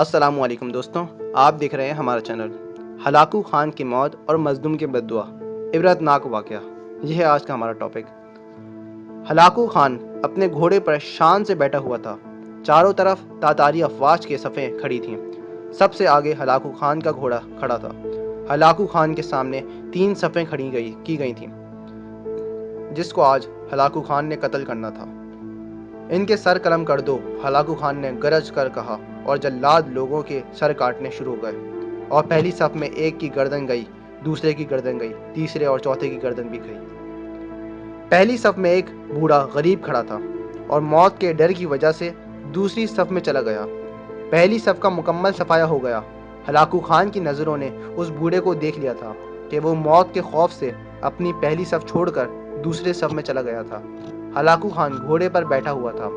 السلام علیکم دوستوں، آپ دیکھ رہے ہیں ہمارا چینل ہلاکو خان کی موت اور مظلوم کے بددعا عبرتناک واقعہ۔ یہ ہے آج کا ہمارا ٹاپک۔ ہلاکو خان اپنے گھوڑے پر شان سے بیٹھا ہوا تھا۔ چاروں طرف تاتاری افواج کے صفیں کھڑی تھیں۔ سب سے آگے ہلاکو خان کا گھوڑا کھڑا تھا۔ ہلاکو خان کے سامنے 3 صفیں کی گئی تھیں جس کو آج ہلاکو خان نے قتل کرنا تھا۔ ان کے سر قلم کر دو، ہلاکو خان نے گرج کر کہا، اور جلاد لوگوں کے سر کاٹنے شروع ہو گئے، اور پہلی صف میں ایک کی گردن گئی، دوسرے کی گردن گئی، تیسرے اور چوتھے کی گردن بھی گئی۔ پہلی صف میں ایک بوڑھا غریب کھڑا تھا اور موت کے ڈر کی وجہ سے دوسری صف میں چلا گیا۔ پہلی صف کا مکمل صفایا ہو گیا۔ ہلاکو خان کی نظروں نے اس بوڑھے کو دیکھ لیا تھا کہ وہ موت کے خوف سے اپنی پہلی صف چھوڑ کر دوسرے صف میں چلا گیا تھا۔ ہلاکو خان گھوڑے پر بیٹھا ہوا تھا،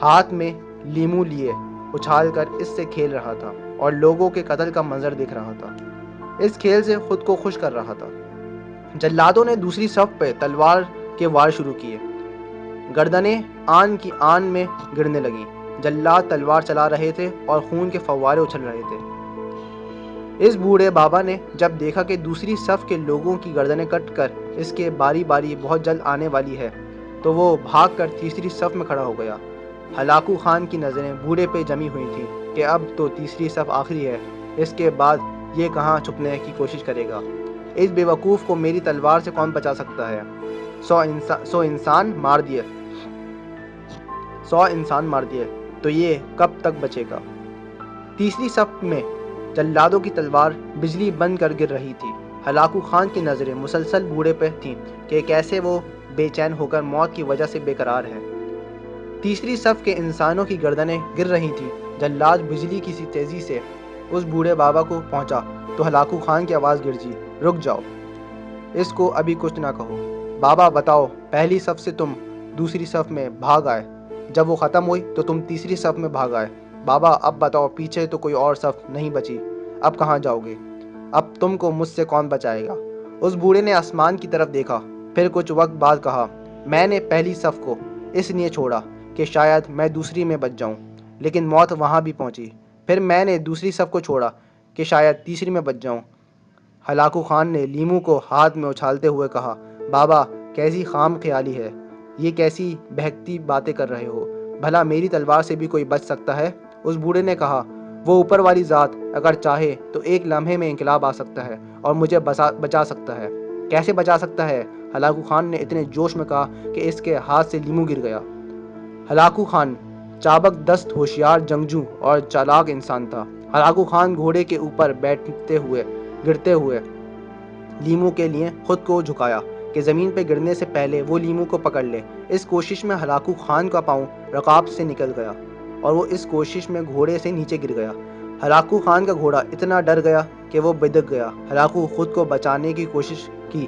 ہاتھ میں لیمو لیے اچھال کر اس سے کھیل رہا تھا اور لوگوں کے قتل کا منظر دیکھ رہا تھا۔ اس کھیل سے خود کو خوش کر رہا تھا۔ جلادوں نے دوسری صف پہ تلوار کے وار شروع کیے۔ گردنیں آن کی آن میں گرنے لگیں۔ جلاد تلوار چلا رہے تھے اور خون کے فوارے اچھل رہے تھے۔ اس بوڑھے بابا نے جب دیکھا کہ دوسری صف کے لوگوں کی گردنیں کٹ کر اس کے باری بہت جلد آنے والی ہے تو وہ بھاگ کر تیسری صف میں کھڑا ہو گیا۔ ہلاکو خان کی نظریں بوڑھے پہ جمی ہوئی تھیں کہ اب تو تیسری صف آخری ہے، اس کے بعد یہ کہاں چھپنے کی کوشش کرے گا؟ اس بے وقوف کو میری تلوار سے کون بچا سکتا ہے؟ 100 انسان مار دیے تو یہ کب تک بچے گا؟ تیسری صف میں جلادوں کی تلوار بجلی بن کر گر رہی تھی۔ ہلاکو خان کی نظریں مسلسل بوڑھے پہ تھیں کہ کیسے وہ بے چین ہو کر موت کی وجہ سے بے قرار ہے۔ تیسری صف کے انسانوں کی گردنیں گر رہی تھیں۔ جلاد بجلی کی سی تیزی سے اس بوڑھے بابا کو پہنچا تو ہلاکو خان کی آواز گرجی، رک جاؤ، اس کو ابھی کچھ نہ کہو۔ بابا بتاؤ، پہلی صف سے تم دوسری صف میں بھاگ آئے، جب وہ ختم ہوئی تو تم تیسری صف میں بھاگ آئے۔ بابا اب بتاؤ، پیچھے تو کوئی اور صف نہیں بچی، اب کہاں جاؤ گے؟ اب تم کو مجھ سے کون بچائے گا؟ اس بوڑھے نے آسمان کی طرف دیکھا، پھر کچھ وقت بعد کہا، میں نے پہلی صف کو اس لیے چھوڑا کہ شاید میں دوسری میں بچ جاؤں، لیکن موت وہاں بھی پہنچی۔ پھر میں نے دوسری صف کو چھوڑا کہ شاید تیسری میں بچ جاؤں۔ ہلاکو خان نے لیمو کو ہاتھ میں اچھالتے ہوئے کہا، بابا کیسی خام خیالی ہے، یہ کیسی بہکتی باتیں کر رہے ہو؟ بھلا میری تلوار سے بھی کوئی بچ سکتا ہے؟ اس بوڑھے نے کہا، وہ اوپر والی ذات اگر چاہے تو ایک لمحے میں انقلاب آ سکتا ہے اور مجھے بچا سکتا ہے۔ کیسے بچا سکتا ہے؟ ہلاکو خان نے اتنے جوش میں کہا کہ اس کے ہاتھ سے لیمو گر گیا۔ ہلاکو خان چابک دست، ہوشیار جنگجو اور چالاک انسان تھا۔ ہلاکو خان گھوڑے کے اوپر گرتے ہوئے لیمو کے لیے خود کو جھکایا کہ زمین پہ گرنے سے پہلے وہ لیمو کو پکڑ لے۔ اس کوشش میں ہلاکو خان کا پاؤں رکاب سے نکل گیا اور وہ اس کوشش میں گھوڑے سے نیچے گر گیا۔ ہلاکو خان کا گھوڑا اتنا ڈر گیا کہ وہ بدک گیا۔ ہلاکو خود کو بچانے کی کوشش کی،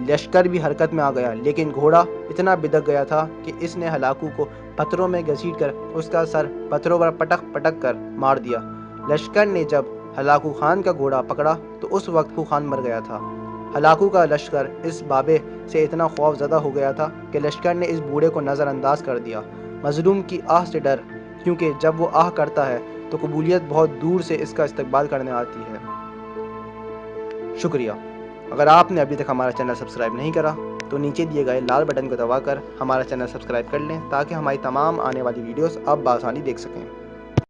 لشکر بھی حرکت میں آ گیا، لیکن گھوڑا اتنا بدک گیا تھا کہ اس نے ہلاکو کو پتھروں میں گھسیٹ کر اس کا سر پتھروں پر پٹک پٹک کر مار دیا۔ لشکر نے جب ہلاکو خان کا گھوڑا پکڑا تو اس وقت ہلاکو خان مر گیا تھا۔ ہلاکو کا لشکر اس بابے سے اتنا خوف زدہ ہو گیا تھا کہ لشکر نے اس بوڑھے کو نظر انداز کر دیا، مظلوم کی آہ سے ڈر، کیونکہ جب وہ آہ کرتا ہے تو قبولیت بہت دور سے اس کا استقبال کرنے آتی ہے۔ شکریہ۔ اگر آپ نے ابھی تک ہمارا چینل سبسکرائب نہیں کرا تو نیچے دیے گئے لال بٹن کو دبا کر ہمارا چینل سبسکرائب کر لیں تاکہ ہماری تمام آنے والی ویڈیوز آپ بآسانی دیکھ سکیں۔